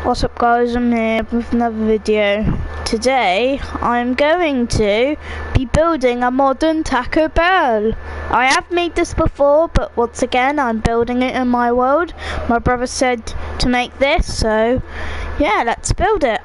What's up guys, I'm here with another video. Today I'm going to be building a modern Taco Bell. I have made this before, but once again I'm building it in my world. My brother said to make this, so yeah, let's build it.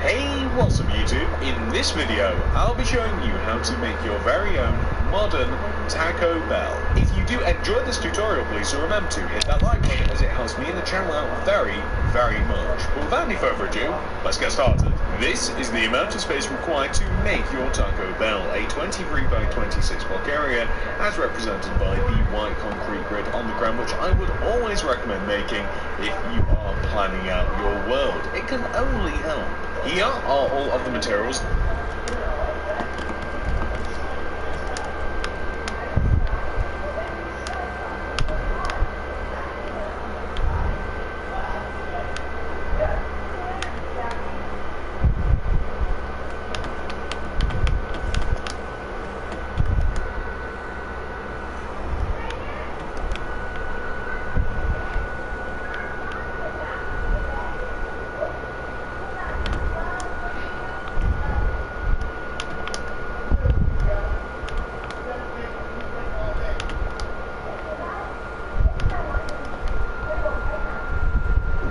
Hey, what's up YouTube? In this video, I'll be showing you how to make your very own modern Taco Bell. If you do enjoy this tutorial, please remember to hit that like button as it helps me and the channel out very, very much. But without any further ado, let's get started. This is the amount of space required to make your Taco Bell, a 23 by 26 block area as represented by the white concrete grid on the ground, which I would always recommend making if you are planning out your world. It can only help. Here are all of the materials.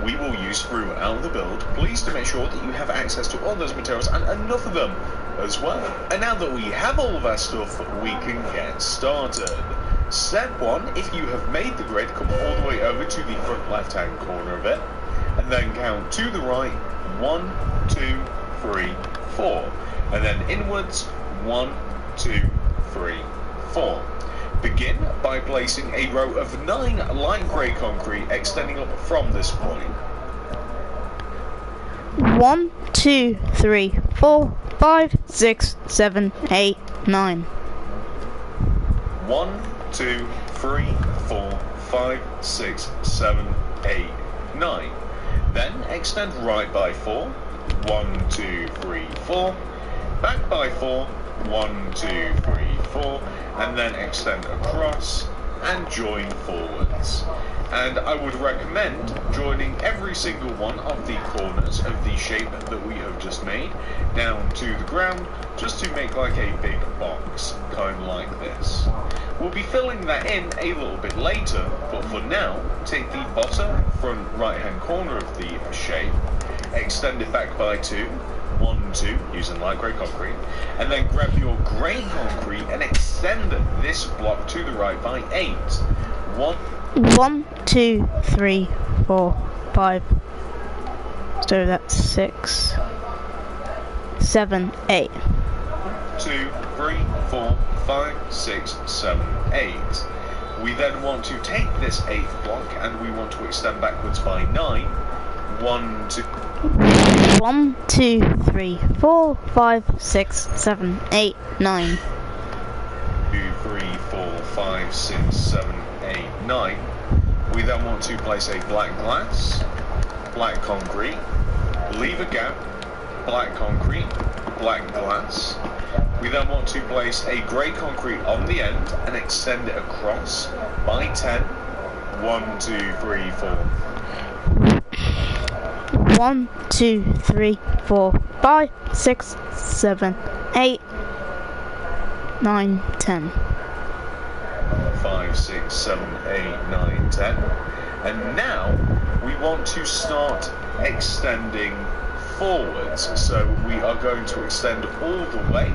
We will use throughout the build. Please to make sure that you have access to all those materials and enough of them as well. And now that we have all of our stuff, we can get started. Step 1, if you have made the grid, come all the way over to the front left hand corner of it and then count to the right 1, 2, 3, 4 and then inwards 1, 2, 3, 4. Begin by placing a row of 9 light grey concrete extending up from this point. 1, 2, 3, 4, 5, 6, 7, 8, 9. 1, 2, 3, 4, 5, 6, 7, 8, 9. Then extend right by 4. 1, 2, 3, 4. Back by 4. 1, 2, 3, 4. And then extend across and join forwards. And I would recommend joining every single one of the corners of the shape that we have just made down to the ground, just to make like a big box, kind of like this. We'll be filling that in a little bit later, but for now, take the bottom front right hand corner of the shape, extend it back by 2, 1, 2, using light grey concrete, and then grab your grey concrete and extend this block to the right by 8. 1, 2, 3, 4, 5. So that's 6, 7, 8. 2, 3, 4, 5, 6, 7, 8. We then want to take this 8th block and we want to extend backwards by 9. 1, 2. 1, 2, 3, 4, 5, 6, 7, 8, 9. 2, 3, 4, 5, 6, 7, 8, 9. We then want to place a black glass, black concrete, leave a gap, black concrete, black glass. We then want to place a grey concrete on the end and extend it across by 10. 1, 2, 3, 4. 1, 2, 3, 4, 5, 6, 7, 8, 9, 10. 5, 6, 7, 8, 9, 10. And now we want to start extending forwards. So we are going to extend all the way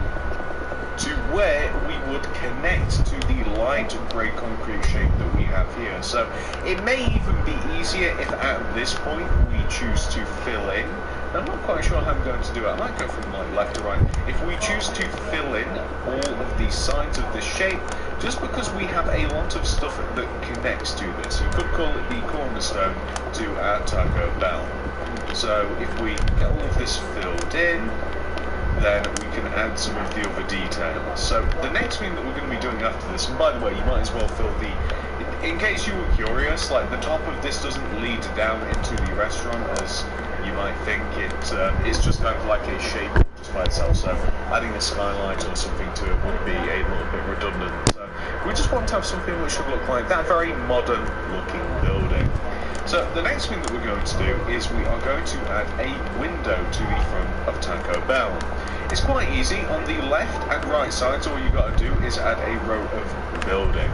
to where we would connect to the light grey concrete shape that we have here. So it may even be easier if at this point we choose to fill in. I'm not quite sure how I'm going to do it. I might go from like left to right. If we choose to fill in all of the sides of this shape, just because we have a lot of stuff that connects to this. You could call it the cornerstone to our Taco Bell. So if we get all of this filled in, then we can add some of the other details. So the next thing that we're going to be doing after this, and by the way, you might as well fill the, in case you were curious, like the top of this doesn't lead down into the restaurant as you might think. It's just kind of like a shape just by itself, so adding a skylight or something to it would be a little bit redundant. So we just want to have something which should look like that very modern looking building. So the next thing that we're going to do is we are going to add a window to the front of Taco Bell. It's quite easy. On the left and right sides, all you got to do is add a row of building.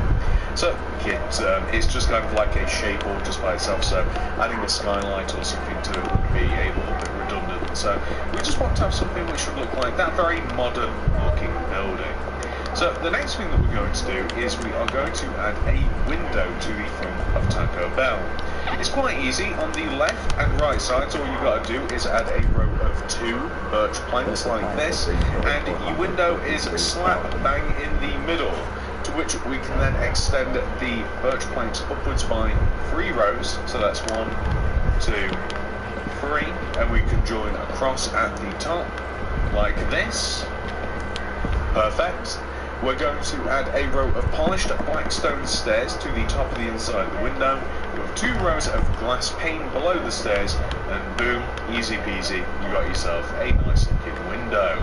So it's just kind of like a shape all just by itself, so adding a skylight or something to it would be a little bit redundant. So we just want to have something which should look like that very modern looking building. So the next thing that we're going to do is we are going to add a window to the front of Taco Bell. It's quite easy. On the left and right sides, all you got to do is add a row of 2 birch planks like this, and your window is slap bang in the middle, to which we can then extend the birch planks upwards by 3 rows. So that's 1, 2, 3, and we can join across at the top like this. Perfect. We're going to add a row of polished black stone stairs to the top of the inside of the window, with 2 rows of glass pane below the stairs, and boom, easy peasy, you got yourself a nice looking window.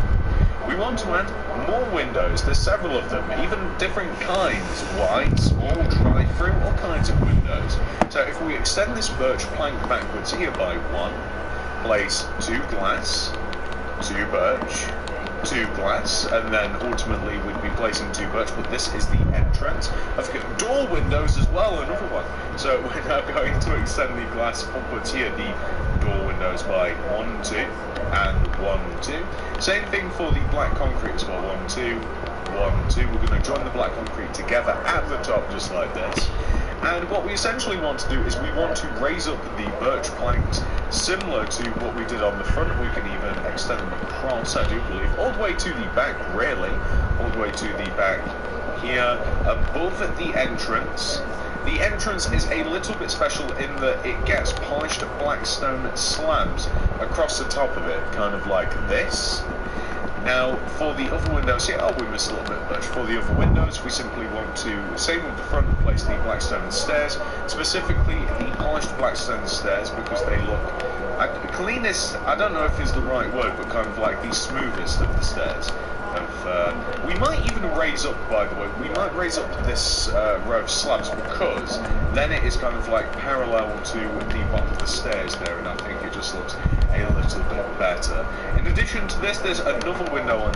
We want to add more windows. There's several of them, even different kinds, wide, small, drive-through, all kinds of windows. So if we extend this birch plank backwards here by 1, place 2 glass, 2 birch, 2 glass, and then ultimately we'd be placing 2 birch, but this is the entrance. I've got door windows as well, another one. So we're now going to extend the glass upwards here, the door windows by 1, 2, and 1, 2. Same thing for the black concrete as well, 1, 2, 1, 2. We're going to join the black concrete together at the top just like this. And what we essentially want to do is we want to raise up the birch planks similar to what we did on the front. We can even extend them across, I do believe, all the way to the back, really, all the way to the back here, above the entrance. The entrance is a little bit special in that it gets polished black stone slabs across the top of it, kind of like this. Now, for the other windows here, we missed a little bit of birch. For the other windows, we simply want to, same with the front, place the black stone stairs, specifically the polished black stone stairs, because they look, cleanest, I don't know if is the right word, but kind of like the smoothest of the stairs. We might even raise up, by the way, we might raise up this row of slabs, because then it is kind of like parallel to the bottom of the stairs there, and I think it just looks a little bit better. In addition to this, there's another window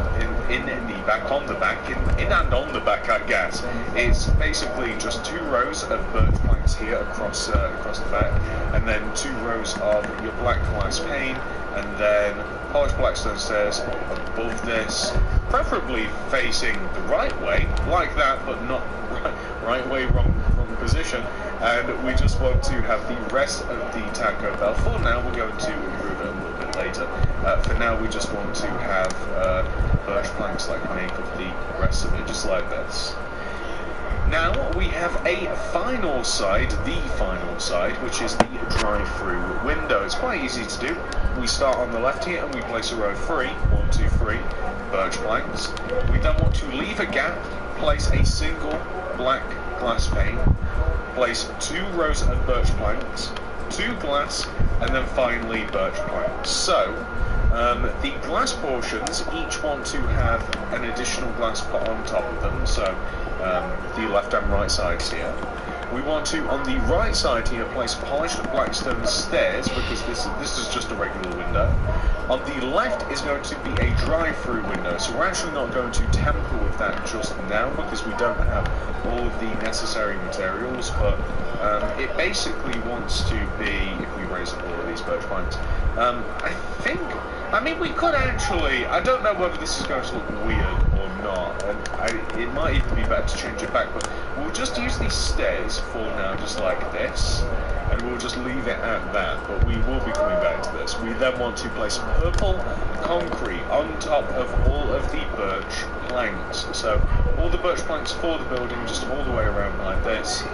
in the back, on the back, in and on the back, I guess. It's basically just 2 rows of birch planks here across the back, and then 2 rows of your black glass pane, and then polished black stone stairs above this, preferably facing the right way, like that, but not right way, wrong position. And we just want to have the rest of the Taco Bell. For now, we're going to improve it a little bit later. For now, we just want to have birch planks like make up the rest of it, just like this. Now we have a final side, which is the drive-through window. It's quite easy to do. We start on the left here and we place a row of 3, 1, 2, 3 birch planks. We then want to leave a gap, place a single black glass pane, place 2 rows of birch planks, 2 glass, and then finally birch planks. So the glass portions each want to have an additional glass put on top of them, so the left and right sides here. We want to, on the right side here, place polished black stone stairs, because this is just a regular window. On the left is going to be a drive-through window, so we're actually not going to tamper with that just now, because we don't have all of the necessary materials, but it basically wants to be, if we raise up all of these birch planks, I mean, we could actually, I don't know whether this is going to look weird or not, and it might even be better to change it back, but we'll just use these stairs for now, just like this, and we'll just leave it at that, but we will be coming back to this. We then want to place purple concrete on top of all of the birch planks, so all the birch planks for the building, just all the way around like this,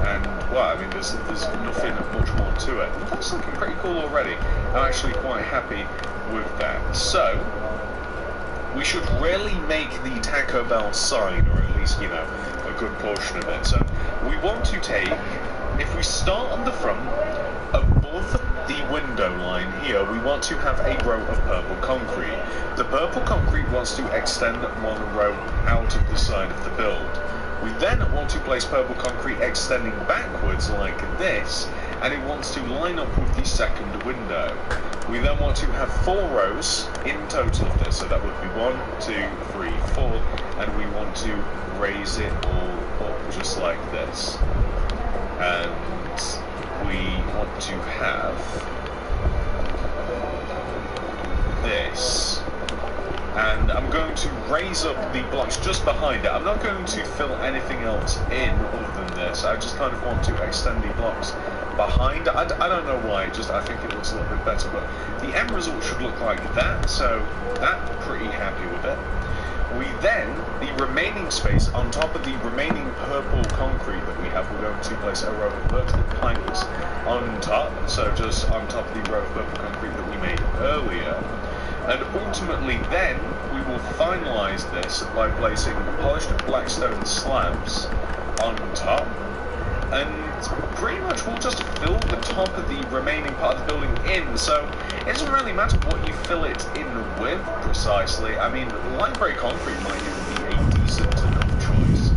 and, well, I mean, there's nothing much more to it. That's looking pretty cool already. I'm actually quite happy with that. So, we should really make the Taco Bell sign, or at least, you know, a good portion of it. So, we want to take, if we start on the front, above the window line here, we want to have a row of purple concrete. The purple concrete wants to extend 1 row out of the side of the build. We then want to place purple concrete extending backwards like this, and it wants to line up with the second window. We then want to have 4 rows in total of this, so that would be 1, 2, 3, 4, and we want to raise it all up just like this. And we want to have this. And I'm going to raise up the blocks just behind it. I'm not going to fill anything else in other than this. I just kind of want to extend the blocks behind. I don't know why, just I think it looks a little bit better, but the end result should look like that, so that's pretty happy with it. We then, the remaining space on top of the remaining purple concrete that we have, we're going to place a row of vertical planks on top, so just on top of the row of purple concrete that we made earlier. And ultimately then, we will finalise this by placing polished blackstone slabs on top. And pretty much we'll just fill the top of the remaining part of the building in, so it doesn't really matter what you fill it in with precisely. I mean, light grey concrete might even be a decent enough choice.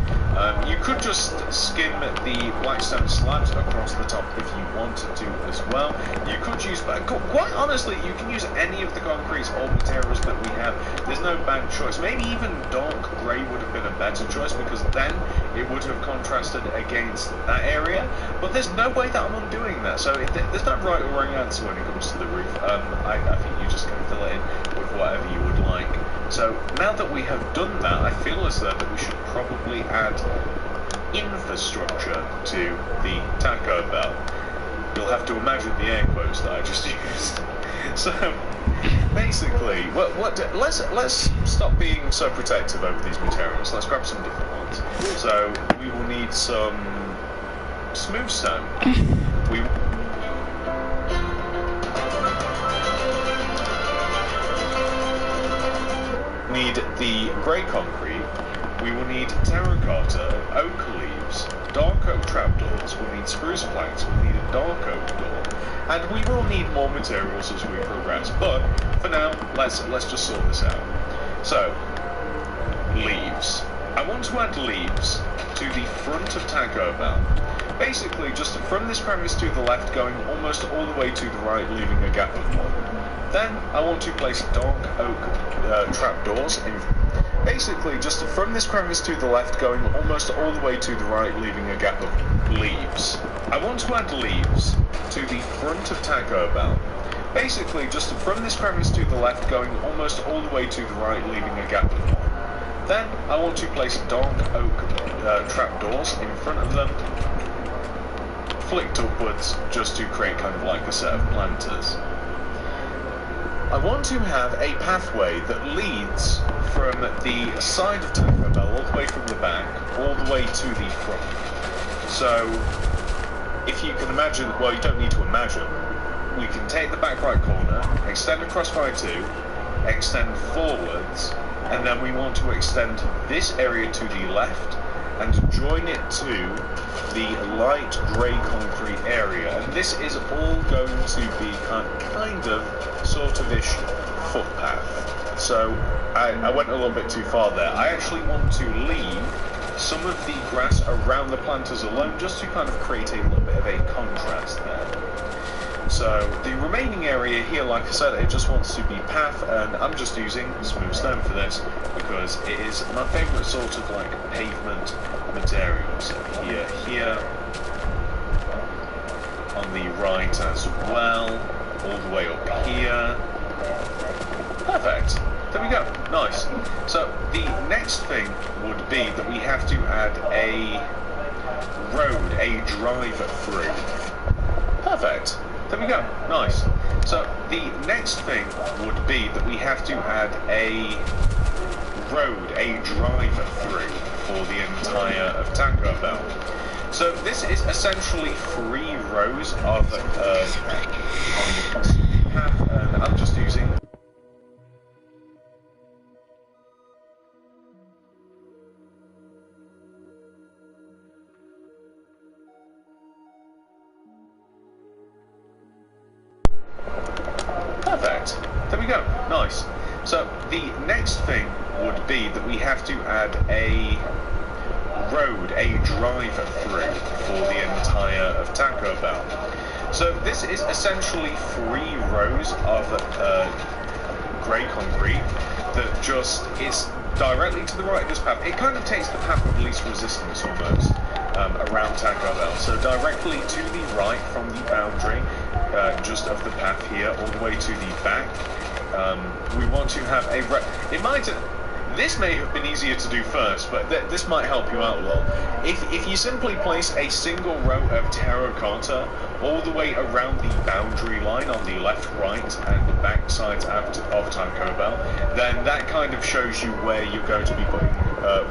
You could just skim the blackstone slabs across the top if you wanted to as well. You could use, quite honestly, you can use any of the concretes or materials that we have. There's no bad choice. Maybe even dark grey would have been a better choice, because then it would have contrasted against that area. But there's no way that I'm undoing that, so there's no right or wrong answer when it comes to the roof. I think you just can fill it in with whatever you would like. So now that we have done that, I feel as though that we should probably add infrastructure to the Taco Bell. You'll have to imagine the air quotes that I just used. So basically, let's stop being so protective over these materials. Let's grab some different ones. So we will need some smooth stone. We need the grey concrete. We will need terracotta, oak leaves, dark oak trapdoors. We'll need spruce planks. We'll need a dark oak door, and we will need more materials as we progress. But for now, let's just sort this out. So, leaves. I want to add leaves to the front of Taco Bell. Basically, just from this premise to the left, going almost all the way to the right, leaving a gap of 1. Then I want to place dark oak trapdoors in. Basically, just from this crevice to the left, going almost all the way to the right, leaving a gap of leaves. I want to add leaves to the front of Taco Bell. Basically, just from this crevice to the left, going almost all the way to the right, leaving a gap of 1. Then I want to place dark oak trapdoors in front of them, flicked upwards, just to create kind of like a set of planters. I want to have a pathway that leads from the side of Taco Bell, all the way from the back, all the way to the front. So, if you can imagine, well, you don't need to imagine, we can take the back right corner, extend across by 2, extend forwards, and then we want to extend this area to the left, and join it to the light grey concrete area. And this is all going to be kind of, sort of-ish footpath. So I went a little bit too far there. I actually want to leave some of the grass around the planters alone, just to kind of create a little bit of a contrast there. So the remaining area here, like I said, it just wants to be path, and I'm just using smooth stone for this because it is my favourite sort of like pavement material. So here, on the right as well, all the way up here. Perfect. There we go. Nice. So the next thing would be that we have to add a road, a drive through. Perfect. There we go. Nice. So the next thing would be that we have to add a road, a drive through for the entire of Taco Bell. So this is essentially 3 rows of path, and I'm just using perfect. There we go. Nice. So the next thing would be that we have to add a road, a drive-through for the entire of Taco Bell. So this is essentially 3 rows of grey concrete that just is directly to the right of this path. It kind of takes the path of least resistance almost around Taco Bell. So directly to the right from the boundary, just of the path here, all the way to the back. We want to have a... This may have been easier to do first, but this might help you out a lot. If you simply place a single row of terracotta all the way around the boundary line on the left, right, and the back sides of Taco Bell, then that kind of shows you where you're going to be putting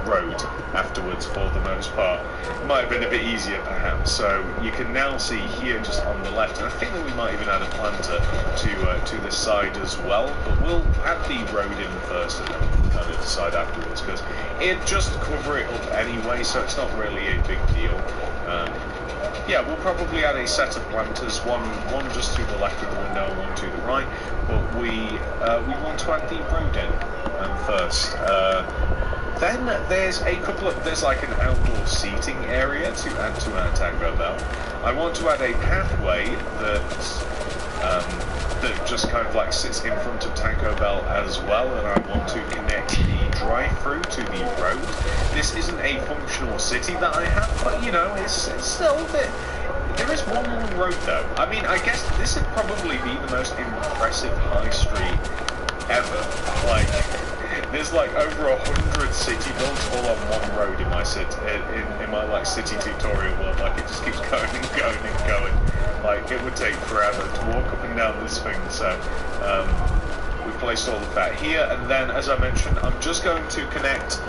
road afterwards for the most part. It might have been a bit easier perhaps. So you can now see here just on the left, and I think that we might even add a planter to this side as well, but we'll add the road in first and then kind of decide afterwards, because it just cover it up anyway, so it's not really a big deal. Yeah, we'll probably add a set of planters, one just to the left of the window and one to the right, but we want to add the road in first. Then there's there's like an outdoor seating area to add to our Taco Bell. I want to add a pathway that just kind of like sits in front of Taco Bell as well, and I want to connect the drive-through to the road. This isn't a functional city that I have, but you know, it's still a bit... There is one long road though. I mean, I guess this would probably be the most impressive high street ever. Like, there's like over 100 city builds all on one road in my in my like city tutorial world. Like, it just keeps going and going and going. Like, it would take forever to walk up and down this thing. So we've placed all of that here, and then as I mentioned, I'm just going to connect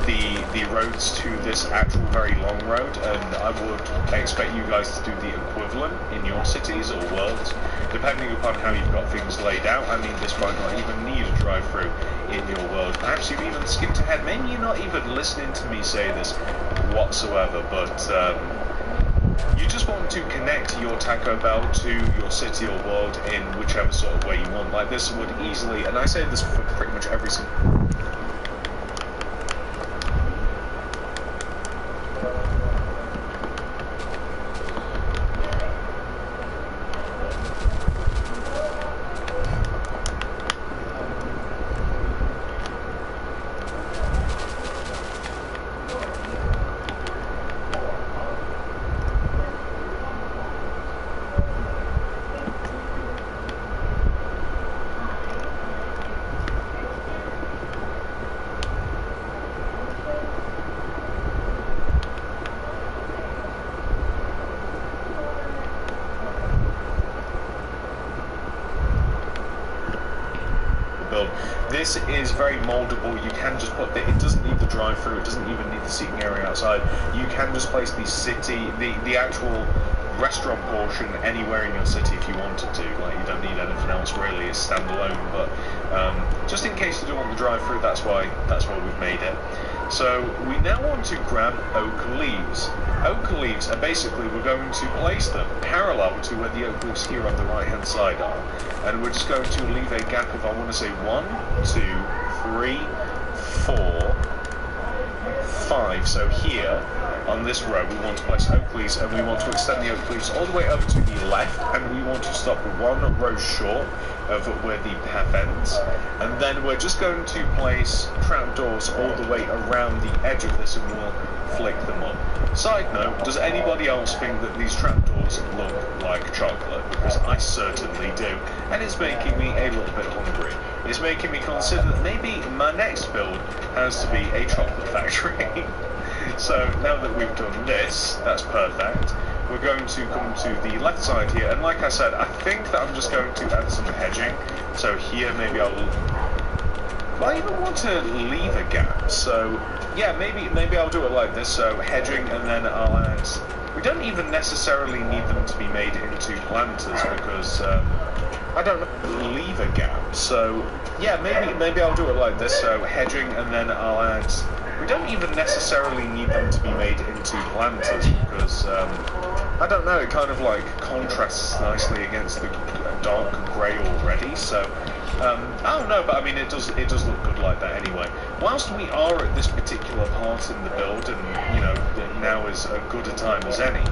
the roads to this actual very long road, and I would expect you guys to do the equivalent in your cities or worlds, depending upon how you've got things laid out. I mean, this might not even need a drive-through in your world. Perhaps you've even skipped ahead. Maybe you're not even listening to me say this whatsoever, but you just want to connect your Taco Bell to your city or world in whichever sort of way you want. Like, this would easily, and I say this for pretty much every single... This is very moldable. You can just put it doesn't need the drive-through, it doesn't even need the seating area outside. You can just place the actual restaurant portion anywhere in your city if you wanted to. Like, you don't need anything else really, it's standalone, but just in case you don't want the drive-through, that's why we've made it. So we now want to grab oak leaves. Oak leaves are basically, we're going to place them parallel to where the oak leaves here on the right hand side are, and we're just going to leave a gap of, I want to say 1, 2, 3, 4, 5. So here on this row we want to place oak leaves, and we want to extend the oak leaves all the way over to the left, and we want to stop 1 row short of where the path ends, and then we're just going to place trapdoors all the way around the edge of this, and we'll flick them up. Side note, does anybody else think that these trapdoors look like chocolate? Because I certainly do, and it's making me a little bit hungry. It's making me consider that maybe my next build has to be a chocolate factory. So now that we've done this, that's perfect. We're going to come to the left side here, and like I said, I think that I'm just going to add some hedging. So here, maybe I even want to leave a gap. So yeah, maybe I'll do it like this. So hedging, and then I'll add... We don't even necessarily need them to be made into planters, because I don't know, leave a gap. So yeah, maybe I'll do it like this. So hedging, and then I'll add... We don't even necessarily need them to be made into planters, because I don't know, it kind of like contrasts nicely against the dark grey already. So Oh no, but I mean it does look good like that anyway. Whilst we are at this particular part in the build, and you know now is as good a time as any,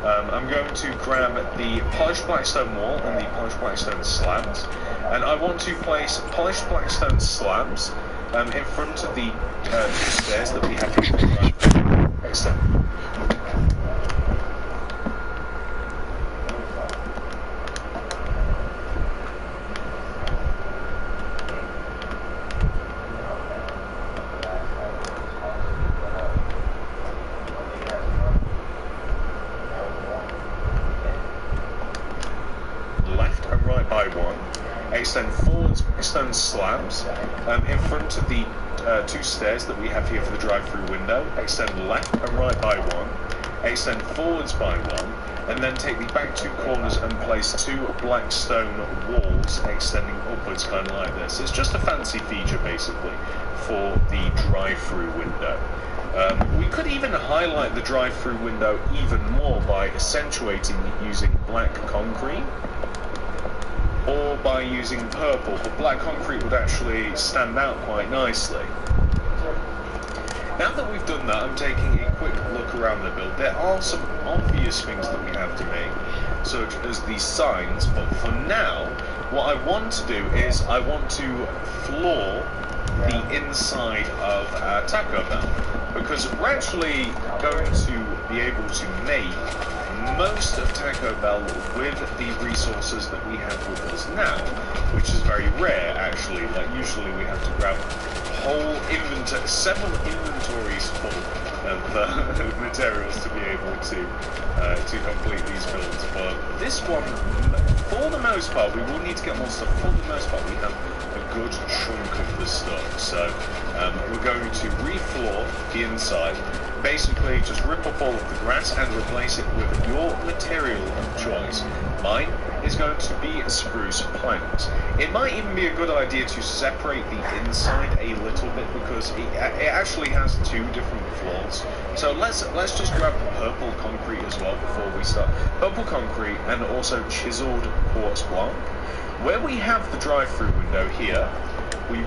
I'm going to grab the polished blackstone wall and the polished blackstone slabs, and I want to place polished blackstone slabs in front of the two stairs that we have here. Excellent. Extend forwards stone slabs in front of the two stairs that we have here for the drive-through window. Extend left and right by one, extend forwards by one, and then take the back two corners and place two black stone walls extending upwards, kind of like this. It's just a fancy feature basically for the drive-through window. We could even highlight the drive-through window even more by accentuating it using black concrete, or by using purple, but black concrete would actually stand out quite nicely. Now that we've done that, I'm taking a quick look around the build. There are some obvious things that we have to make, such as these signs, but for now, what I want to do is I want to floor the inside of Taco Bell, because we're actually going to be able to make most of Taco Bell with the resources that we have with us now, which is very rare actually. Like usually we have to grab whole inventory, several inventories full of materials to be able to complete these builds. But this one, for the most part, we will need to get more stuff. For the most part, we have a good chunk of the stuff. So we're going to refloor the inside. Basically, just rip up all of the grass and replace it with your material of choice. Mine is going to be spruce planks. It might even be a good idea to separate the inside a little bit, because it actually has two different floors. So let's just grab purple concrete as well before we start. Purple concrete and also chiseled quartz block. Where we have the drive-through window here, we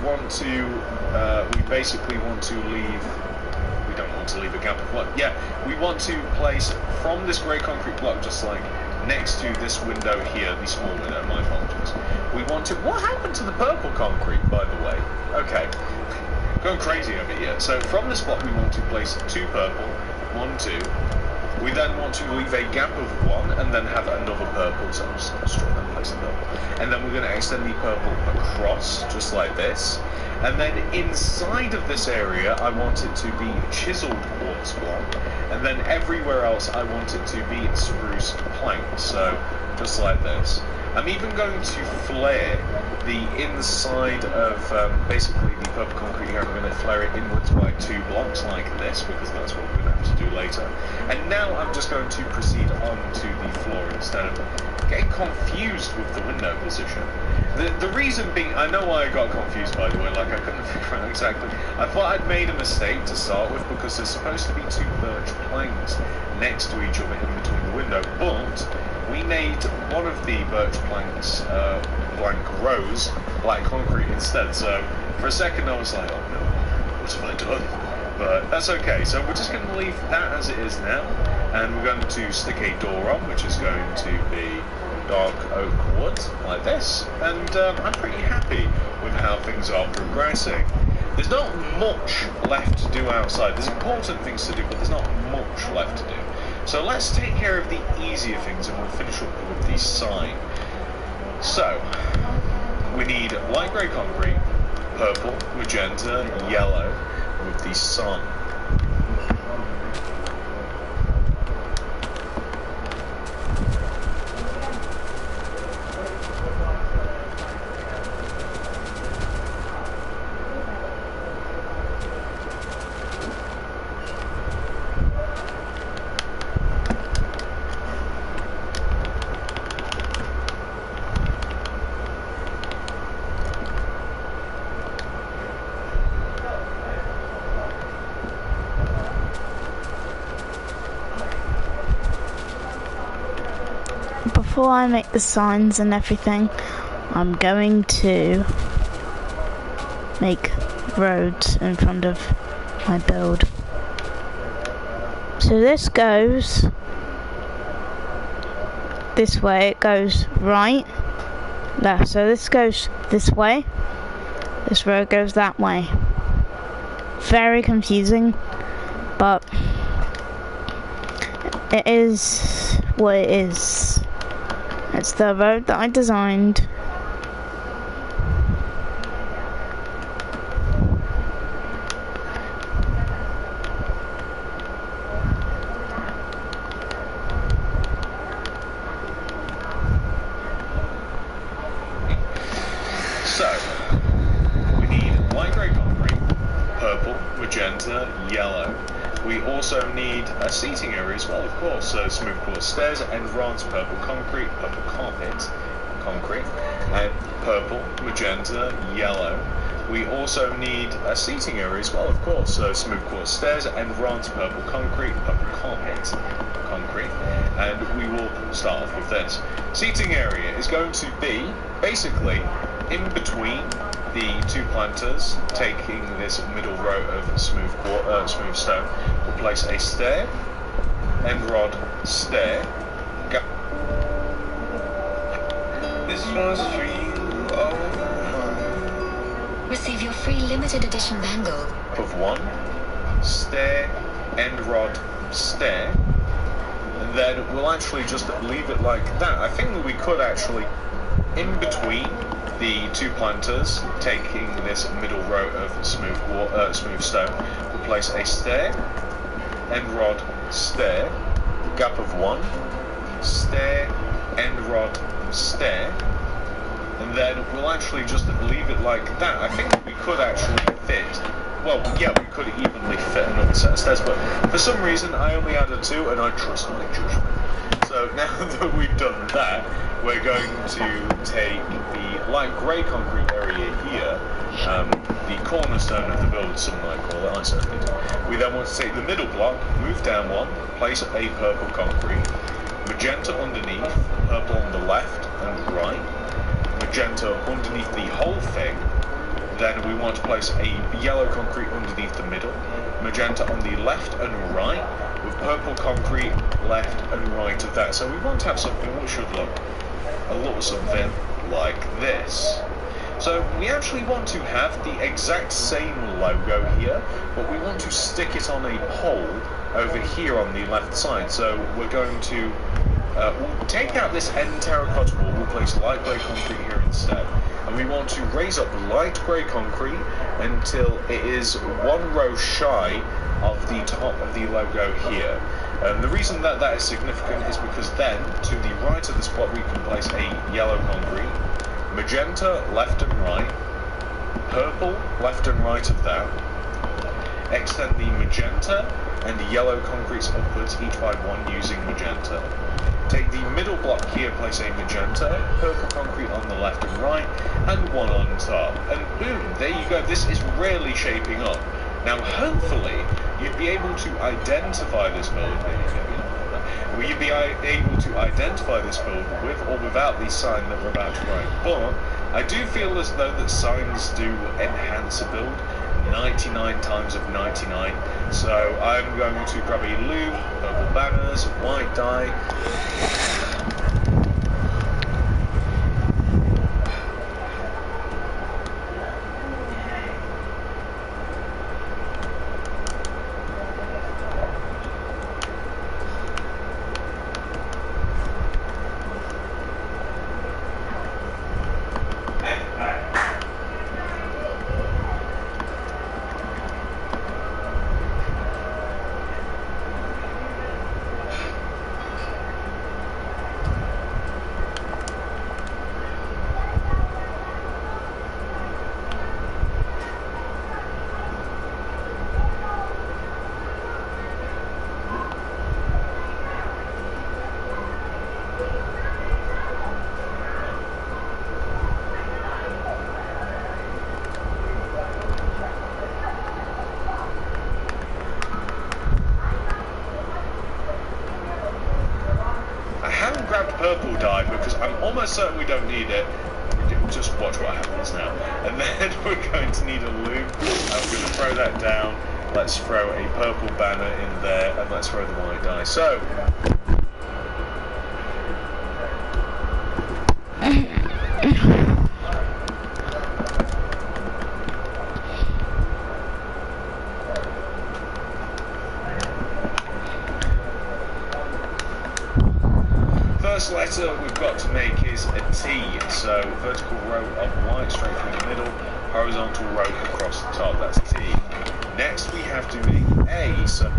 basically want to leave. Don't want to leave a gap of block. Yeah, we want to place from this grey concrete block, just like next to this window here, the small window, my apologies. We want to. What happened to the purple concrete, by the way? Okay, going crazy over here. So from this block, we want to place two purple, 1, 2. We then want to leave a gap of one, and then have another purple. So I'm just going to straw that place of purple, and then we're going to extend the purple across, just like this. And then inside of this area, I want it to be chiseled quartz block, and then everywhere else, I want it to be spruce plank. So just like this. I'm even going to flare the inside of basically the purple concrete here. I'm going to flare it inwards by 2 blocks like this, because that's what we're going to have to do later. And now I'm just going to proceed on to the floor instead of getting confused with the window position. The reason being, I know why I got confused, by the way, like I couldn't figure out exactly. I thought I'd made a mistake to start with, because there's supposed to be 2 birch planks next to each other in between the window, but we made one of the birch planks blank rows black concrete instead. So for a second I was like, oh no, what have I done? But that's okay. So we're just going to leave that as it is now, and we're going to stick a door on, which is going to be dark oak wood like this, and I'm pretty happy with how things are progressing. There's not much left to do outside. There's important things to do, but there's not much left to do. So let's take care of the easier things, and we'll finish up with the sign. So we need light grey concrete, purple, magenta, yellow with the sign. Before I make the signs and everything, I'm going to make roads in front of my build. So this goes this way, it goes right, left. So this goes this way, this road goes that way. Very confusing, but it is what it is. It's the road that I designed. So, we need light grey concrete, purple, magenta, yellow. We also need a seating area as well, of course. So smooth quartz stairs and rods, purple concrete, purple carpet, concrete, and purple, magenta, yellow. We also need a seating area as well, of course. So smooth quartz stairs and rods, purple concrete, purple carpet, concrete. And we will start off with this. Seating area is going to be basically in between the two planters, taking this middle row of smooth stone. We'll place a stair, end rod, stair. This was for you, oh. Receive your free limited edition bangle. Of one, stair, end rod, stair. And then we'll actually just leave it like that. I think that we could actually, in between the two planters, taking this middle row of smooth stone, we'll place a stair, end rod, stair, gap of one, stair, end rod, stair, and then we'll actually just leave it like that. I think that we could actually fit, well, yeah, we could evenly fit another set of stairs, but for some reason I only added two, and I trust my judgment. So now that we've done that, we're going to take the light grey concrete area here, the cornerstone of the build, some might call it, I certainly do. We then want to take the middle block, move down one, place a purple concrete, magenta underneath, purple on the left and right, magenta underneath the whole thing. Then we want to place a yellow concrete underneath the middle, magenta on the left and right, with purple concrete left and right of that. So we want to have something which should look a little something like this. So we actually want to have the exact same logo here, but we want to stick it on a pole over here on the left side. So we're going to we'll take out this end terracotta wall, we'll place light grey concrete here instead. And we want to raise up light grey concrete until it is one row shy of the top of the logo here. The reason that that is significant is because then, to the right of this block, we can place a yellow concrete, magenta left and right, purple left and right of that, extend the magenta and yellow concretes upwards, each by one using magenta. Take the middle block here, place a magenta, purple concrete on the left and right, and one on top. And boom, there you go. This is really shaping up. Now, hopefully, you'd be able to identify this build, maybe you'd be able to identify this build with or without the sign that we're about to write. But I do feel as though that signs do enhance a build 99 times of 99. So I'm going to grab a loop, purple banners, white dye. Purple dye because I'm almost certain we don't need it. just watch what happens now. And then we're going to need a loop. I'm going to throw that down. Let's throw a purple banner in there, and let's throw the white die. So. First letter we've got to make is a T, so vertical row of white straight through the middle, horizontal row across the top, that's T. Next we have to make A, so...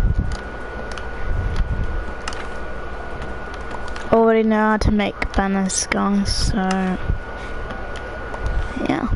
Already know how to make banners, guys, so... yeah.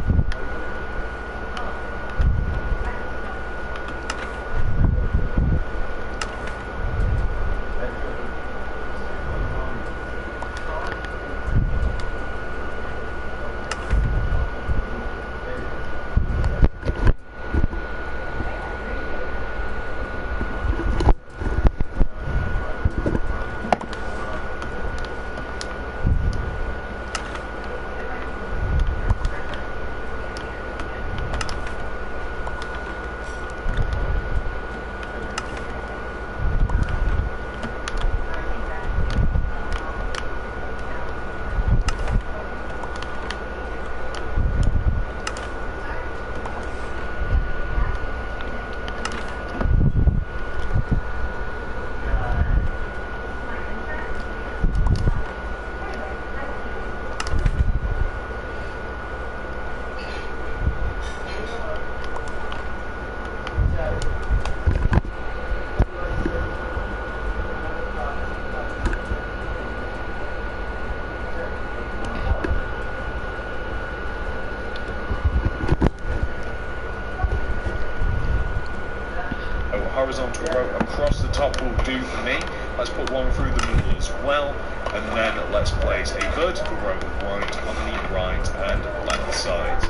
Horizontal row across the top will do for me. Let's put one through the middle as well, and then let's place a vertical row of white on the right and left sides.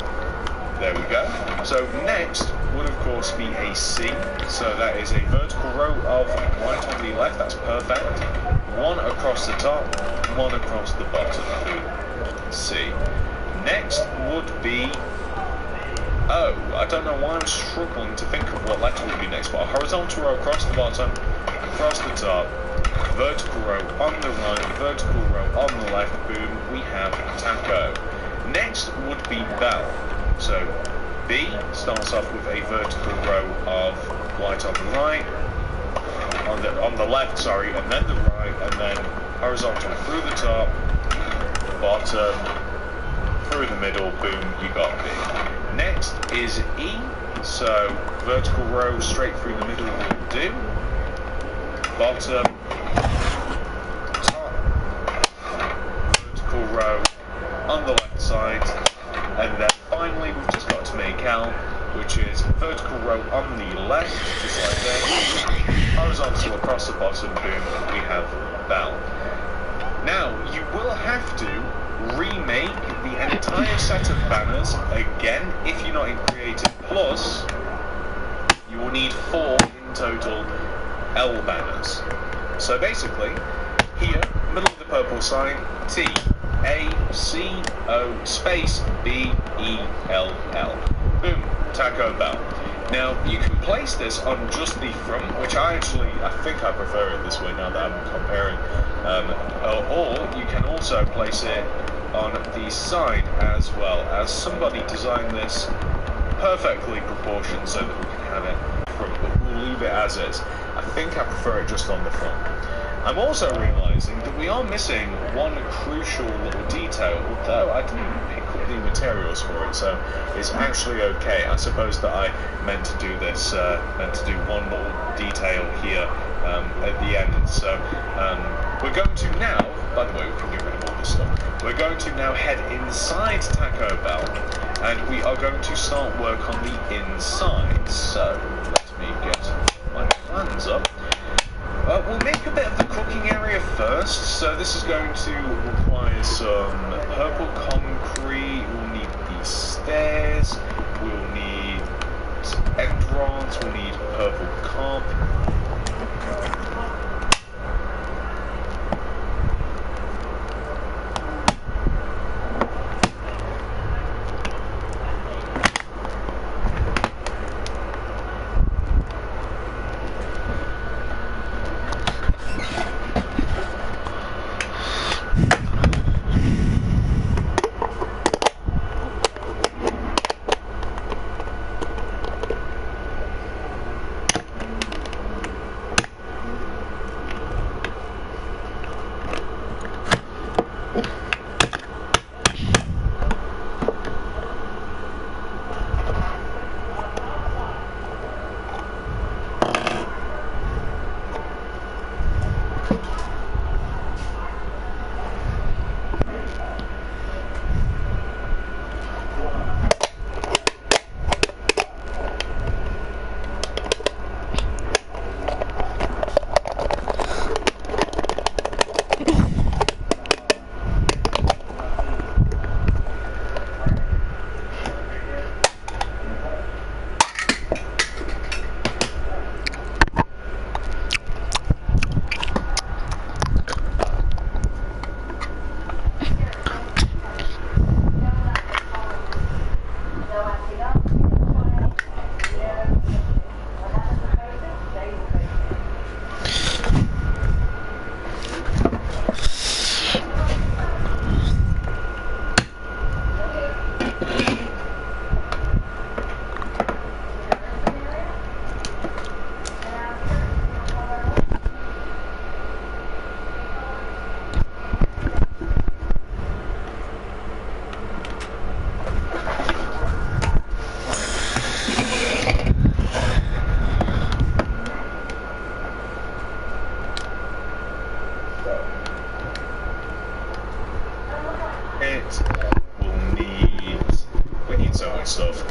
There we go. So next would of course be a C. So that is a vertical row of white on the left. That's perfect. One across the top, one across the bottom. C. Next would be O. I don't know why I'm struggling to think of what letter would be next, but a horizontal row across the bottom, across the top, vertical row on the right, vertical row on the left, boom, we have taco. Next would be bell. So B starts off with a vertical row of white on the right, on the left, sorry, and then the right, and then horizontal through the top, bottom, through the middle, boom, you got B. Next is E, so vertical row straight through the middle will do, bottom, top, vertical row on the left side, and then finally we've just got to make L, which is vertical row on the left, just like that, horizontal across the bottom, boom, we have bell. Now, you will have to remake the entire set of banners again if you're not in Creative Plus. You will need 4 in total L banners. So basically, here, middle of the purple sign, T, A, C, O, space, B, E, L, L. Boom, Taco Bell. Now, you can place this on just the front, which I think I prefer it this way now that I'm comparing. Or you can also place it on the side as well, as somebody designed this perfectly proportioned so that we can have it front, but we'll leave it as is. I think I prefer it just on the front. I'm also realising that we are missing one crucial little detail, although I didn't pick up the materials for it, so it's actually okay. I suppose that I meant to do this, meant to do one little detail here at the end. So we're going to now, by the way, we can get rid of all this stuff. We're going to now head inside Taco Bell, and we are going to start work on the inside. So let me get my plans up. We'll make a bit of the cooking area first, so this is going to require some purple concrete, we'll need these stairs, we'll need end rods, we'll need purple carp. We need so much stuff.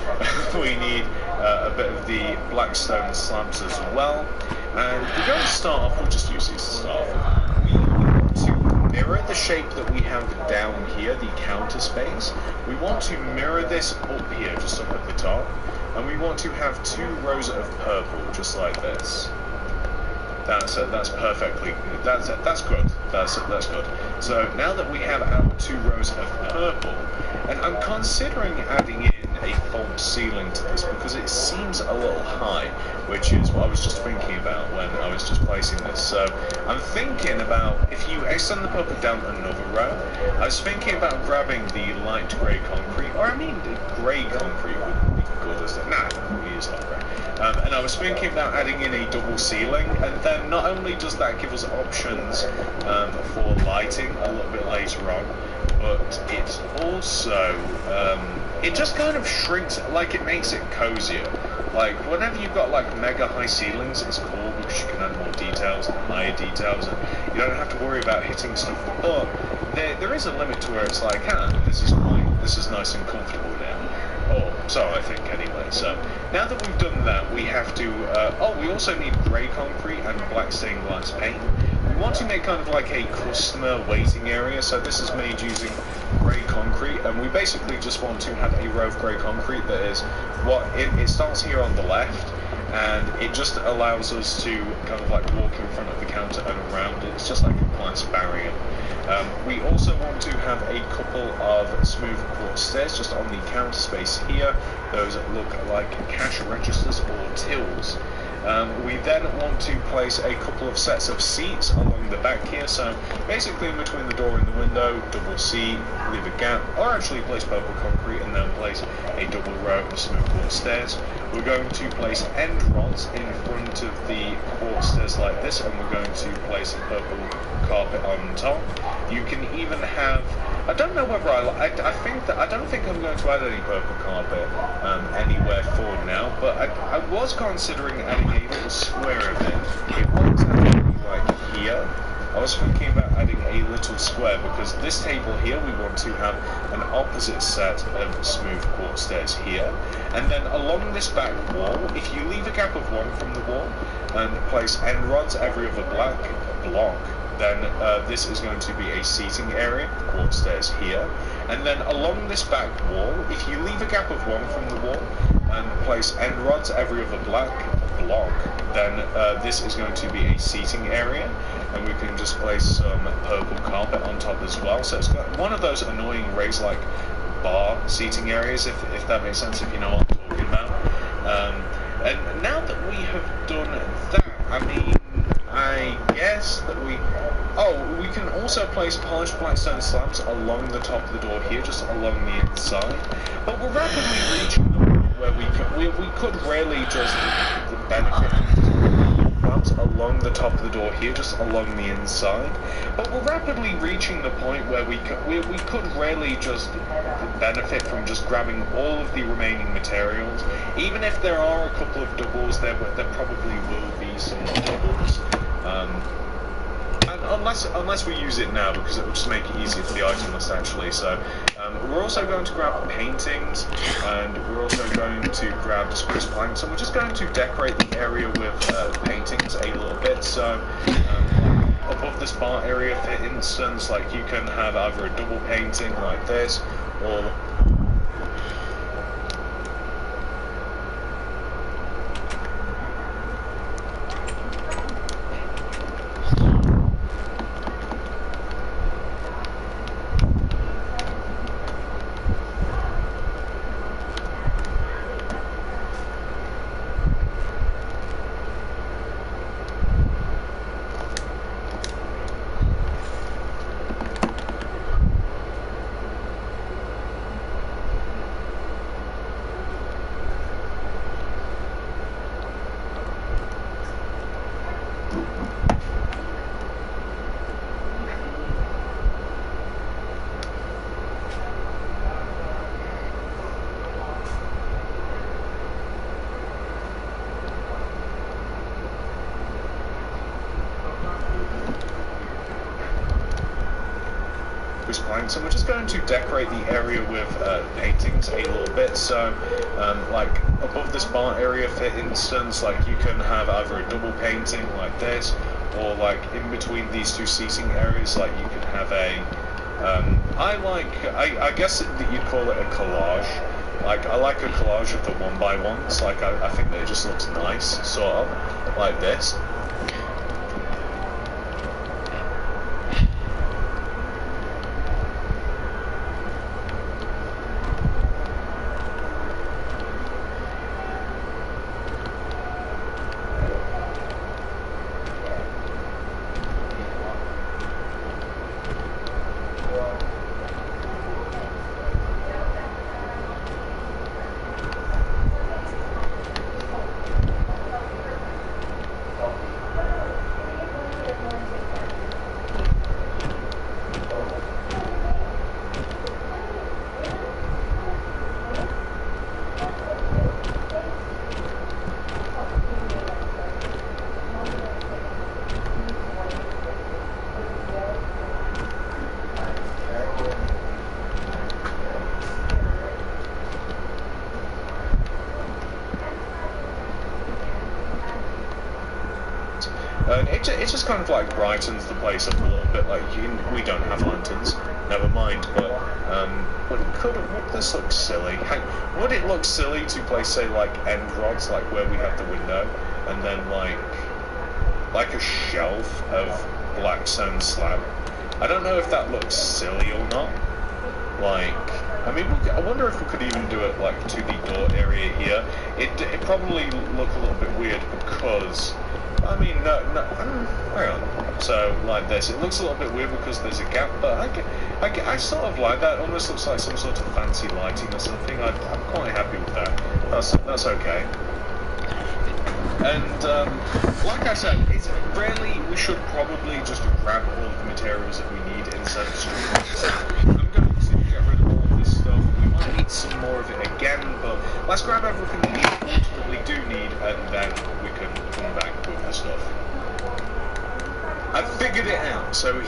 We need a bit of the blackstone slabs as well. And we're going to start off, we'll just use these to start off. We want to mirror the shape that we have down here, the counter space. We want to mirror this up here, just up at the top. And we want to have 2 rows of purple, just like this. That's perfectly, that's good, that's good. So now that we have our 2 rows of purple, and I'm considering adding in a false ceiling to this because it seems a little high, which is what I was just thinking about when I was just placing this. So I'm thinking about, if you extend the purple down another row, I was thinking about grabbing the light grey concrete, or I mean the grey concrete would be good as that. Nah, we use light grey. And I was thinking about adding in a double ceiling, and then not only does that give us options for lighting a little bit later on, but it's also, it just kind of shrinks, like it makes it cozier. Like, whenever you've got like mega high ceilings, it's cool because you can add more details and higher details, and you don't have to worry about hitting stuff. But there is a limit to where it's like, this is nice and comfortable now. Oh, so I think anyway. So now that we've done that, we have to. We also need grey concrete and black stained glass paint. We want to make kind of like a customer waiting area. So this is made using grey concrete, and we basically just want to have a row of grey concrete that is it starts here on the left, and it just allows us to kind of like walk in front of the counter and around it. It's just like a glass barrier. We also want to have a couple of smooth quartz stairs just on the counter space here. Those look like cash registers or tills. We then want to place a couple of sets of seats along the back here, so basically in between the door and the window, double seat, leave a gap, or actually place purple concrete and then place a double row of smooth quartz stairs. We're going to place end rods in front of the quartz stairs like this, and we're going to place a purple carpet on top. You can even have, I don't know whether I don't think I'm going to add any purple carpet anywhere for now, but I was considering adding a little square of it. It won't actually be like here. I was thinking about adding a little square because this table here, we want to have an opposite set of smooth quartz stairs here. And then along this back wall, if you leave a gap of 1 from the wall and place end rods every other block, then this is going to be a seating area, quartz stairs here. And then along this back wall, if you leave a gap of 1 from the wall and place end rods every other block, then this is going to be a seating area, and we can just place some purple carpet on top as well. So it's got one of those annoying raised-like bar seating areas, if that makes sense, if you know what I'm talking about. And now that we have done that, I mean, I guess that we can also place polished blackstone slabs along the top of the door here, just along the inside. But we're rapidly reaching the point where we could really just benefit from slabs along the top of the door here, just along the inside. But we're rapidly reaching the point where we could really just benefit from just grabbing all of the remaining materials. Even if there are a couple of doubles there, but there probably will be some doubles. Unless we use it now, because it will just make it easier for the item list actually. So we're also going to grab paintings, and we're also going to grab spruce planks, and we're just going to decorate the area with paintings a little bit. So above this bar area, for instance, like you can have either a double painting like this, or planks, and we're just going to decorate the area with paintings a little bit. So, like above this bar area, for instance, like you can have either a double painting like this, or like in between these two seating areas, like you can have a. I guess that you'd call it a collage. Like, I like a collage of the one-by-ones. Like, I think that it just looks nice, sort of, like this. And it just kind of like brightens the place up a little bit. Like we don't have lanterns, never mind. But would this look silly? Would it look silly to place, say, like end rods, like where we have the window, and then like a shelf of black sand slab? I don't know if that looks silly or not. Like, I mean, I wonder if we could even do it like to the door area here. It probably look a little bit weird because. I mean, no, hang on. So, like this, it looks a little bit weird because there's a gap, but I sort of like that. It almost looks like some sort of fancy lighting or something. I'm quite happy with that. That's okay. And, like I said, we should probably just grab all of the materials that we need instead of streaming. I'm going to get rid of all of this stuff. We might need some more of it again, but let's grab everything that we ultimately do need, and then we can come back with the stuff. I figured it out, so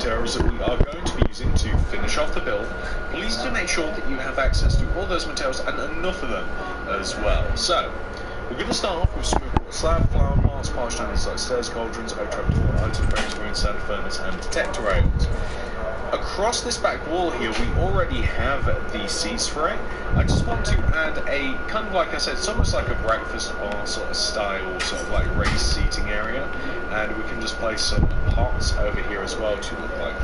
materials that we are going to be using to finish off the build, please do make sure that you have access to all those materials and enough of them as well. So, We're going to start off with slab, flower pots, polished andesite stairs, cauldrons, oak trap door, item frames, moon, sand furnace, and detector rails. Across this back wall here, we already have the seats for it. I just want to add a, kind of like I said, it's almost like a breakfast bar sort of style, sort of like raised seating area. And we can just place some pots over here as well to look like,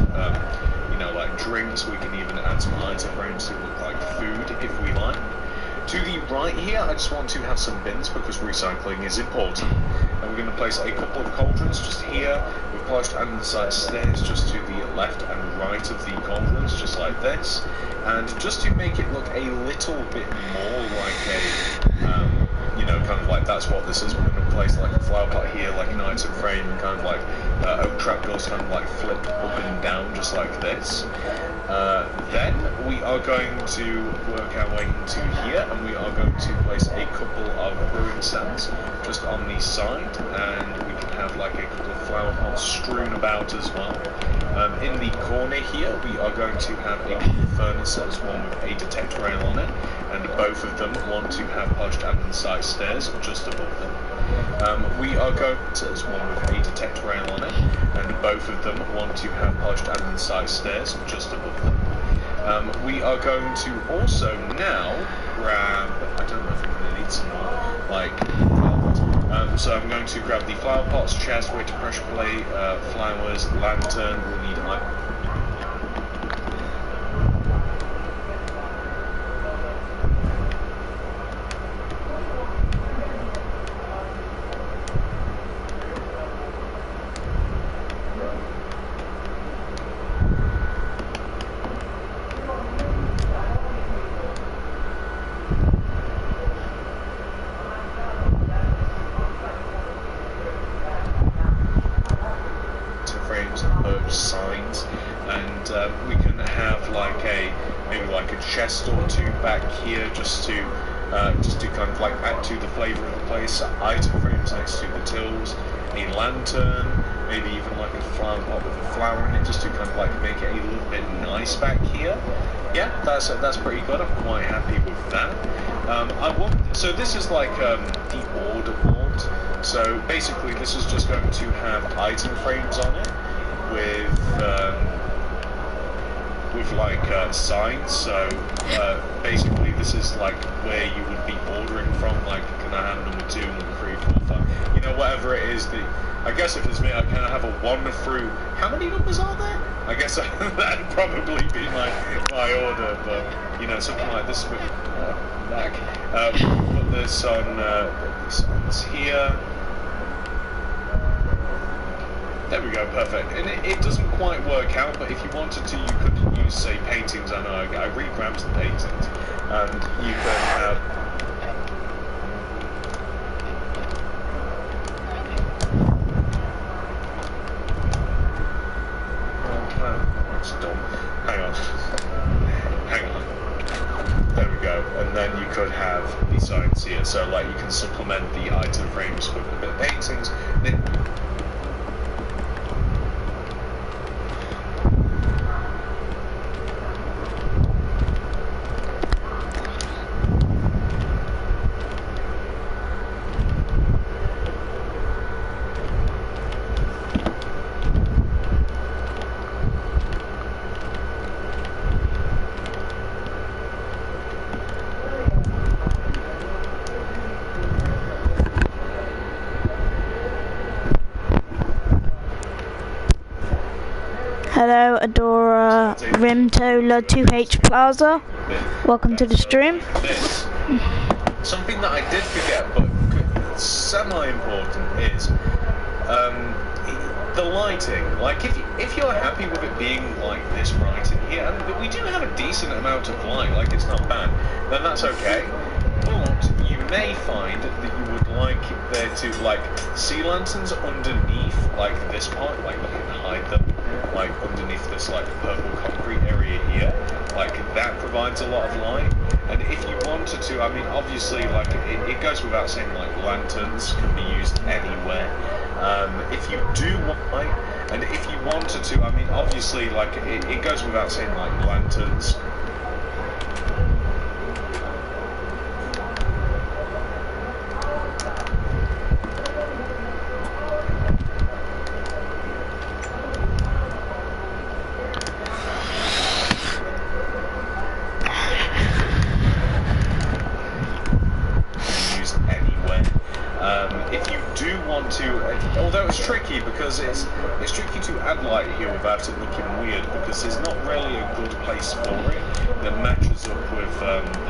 you know, like drinks. We can even add some item frames to look like food if we like. To the right here, I just want to have some bins because recycling is important. And we're going to place a couple of cauldrons just here. We've polished andesite stairs just to the left and right of the cauldrons, just like this. And just to make it look a little bit more like a, you know, kind of like that's what this is. We're going to place like a flower pot here, like an item frame, kind of like oak trapdoors, kind of like flip up and down, just like this. Then we are going to work our way into here, and we are going to place a couple of brewing stands just on the side, and we can have like a couple of flower pots strewn about as well. In the corner here, we are going to have a couple of furnaces, one with a detector rail on it, and both of them want to have polished andesite stairs just above them. We are going to, there's one with a detector rail on it, and both of them want to have polished andesite stairs just above them. We are going to also now grab, I don't know if I'm going to need some more, like, so I'm going to grab the flower pots, chest, weight pressure plate, flowers, lantern, we'll need signs, and we can have like maybe like a chest or two back here just to kind of like add to the flavour of the place. Item frames next to the tills, a lantern, maybe even like a flower pot with a flower in it, just to kind of like make it a little bit nice back here. Yeah, that's pretty good. I'm quite happy with that. So this is like the order board. So basically, this is just going to have item frames on it with like signs. So basically, this is like where you would be ordering from. Like, can I have number 2, number 3, 4, 5? You know, whatever it is. I guess if it's me, I can have a 1 through. How many numbers are there? I guess that'd probably be my order. But you know, something like this with back. Put this on. This here. There we go, perfect. And it doesn't quite work out, but if you wanted to, you could use, say, paintings. I know I re-grabbed the paintings, and you can have. Oh, that's dumb. Hang on. There we go. And then you could have the signs here, so like you can supplement the item frames with a bit of paintings. Hello, Adora Rimtola 2H Plaza. Welcome to the stream. Something that I did forget, but semi-important, is the lighting. Like, if you're happy with it being like this right in here, and we do have a decent amount of light, like it's not bad, then that's okay. But you may find that you would like there to, like, sea lanterns underneath, like this part, like we can hide them, like underneath this like purple concrete area here, like that provides a lot of light. And if you wanted to, I mean, obviously, like it goes without saying, like lanterns can be used anywhere. If you do want light, and if you wanted to, I mean, obviously, like it goes without saying, like lanterns. want to, although it's tricky because it's tricky to add light here without it looking weird, because there's not really a good place for it that matches up with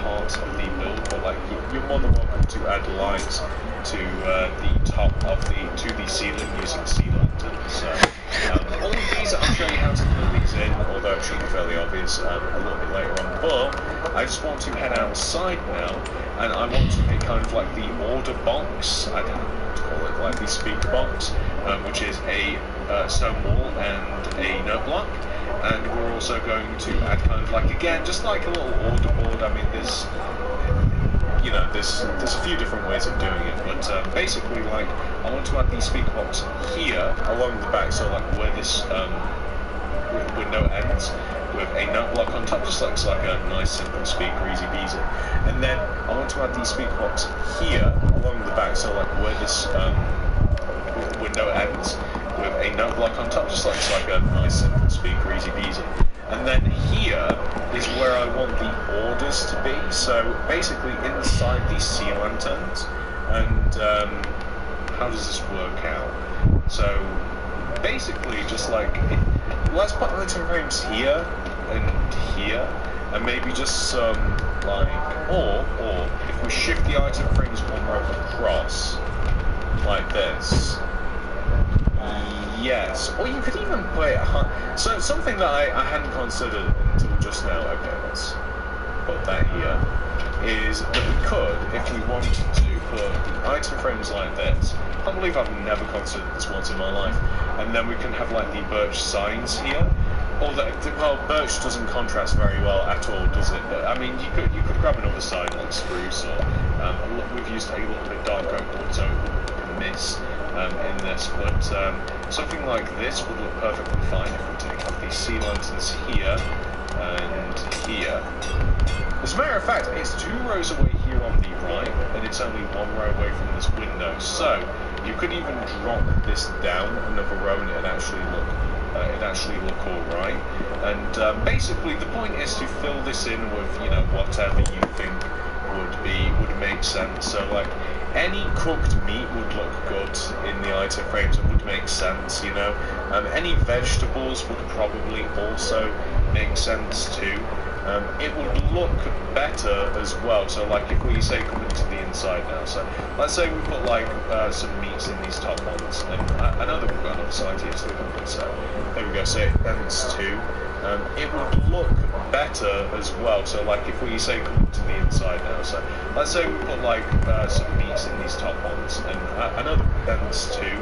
parts of the build. But like, you're more than welcome to add light to the top of the ceiling using sea lanterns. So all of these, I'll show you how to fill these in, although it should be fairly obvious a little bit later on. But I just want to head outside now, and I want to make kind of like the order box. I don't know what to call it, like the speaker box, which is a stone wall and a note block. And we're also going to add kind of like, again, just like a little order board. I mean, there's a few different ways of doing it, but basically, like, I want to add the speaker box here along the back, so like where this window ends, with a note block on top, just looks like a nice simple speaker, easy peasy. And then I want to add the speaker box here along the back, so like where this window ends, with a note block on top, just looks like a nice simple speaker, easy peasy. And then here is where I want the orders to be, so basically inside these sea lanterns. And how does this work out? So basically, just like, let's put item frames here and here, and maybe just some like, or if we shift the item frames one row across like this. Yes, or you could even put it, so something that I hadn't considered until just now, okay, let's put that here, is that we could, if we wanted to, put the item frames like this. I can't believe I've never considered this once in my life. And then we can have like the birch signs here. Although, well, birch doesn't contrast very well at all, does it? But I mean, you could grab another sign like spruce, or we've used a little bit darker wood, so it would miss in this. But something like this would look perfectly fine if we take off these sea lanterns here and here. As a matter of fact, it's 2 rows away here on the right, and it's only 1 row away from this window. So you could even drop this down another row, and it'd actually look all right. And basically, the point is to fill this in with whatever you think would make sense. So like, any cooked meat would look good in the item frames and would make sense. Any vegetables would probably also make sense too. It would look better as well. So like, if we say come into the inside now, so let's say we put like some meats in these top ones, and I know that we've got another side here too, so there we go, so it ends too. It would look better as well. So like, if we say come to the inside now, so let's say we put like some meats in these top ones, and I know that ends too.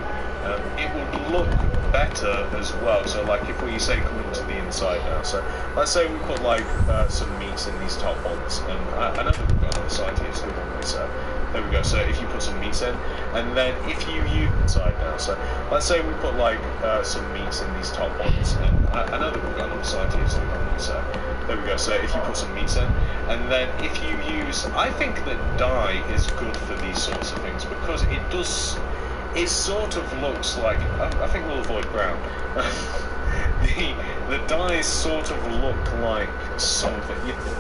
It would look better as well. So like, if we say come into the inside now, so let's say we put like some meats in these top ones, and I know that we've got another side here too, so there we go. So if you put some meats in, and then if you use inside now, so let's say we put like some meats in these top ones, and I know that we've got another side here too, so there we go. So if you put some meats in, and then if you use, I think that dye is good for these sorts of things, because it sort of looks like, I think we'll avoid brown. The dyes sort of look like something.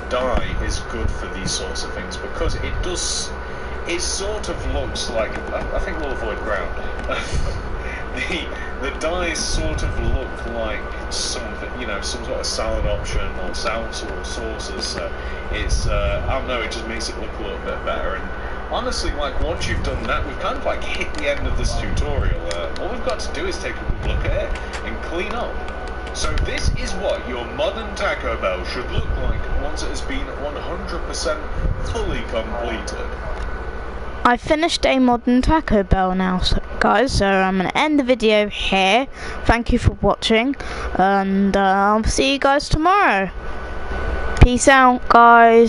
Dye is good for these sorts of things because it sort of looks like, I think we'll avoid brown. The dyes sort of look like something, some sort of salad option or salsa or sauces. So it's, I don't know, it just makes it look a little bit better. And honestly, like, once you've done that, we've kind of like hit the end of this tutorial. All we've got to do is take a good look at it and clean up. So this is what your modern Taco Bell should look like once it has been 100% fully completed. I finished a modern Taco Bell now, guys, so I'm going to end the video here. Thank you for watching, and I'll see you guys tomorrow. Peace out, guys.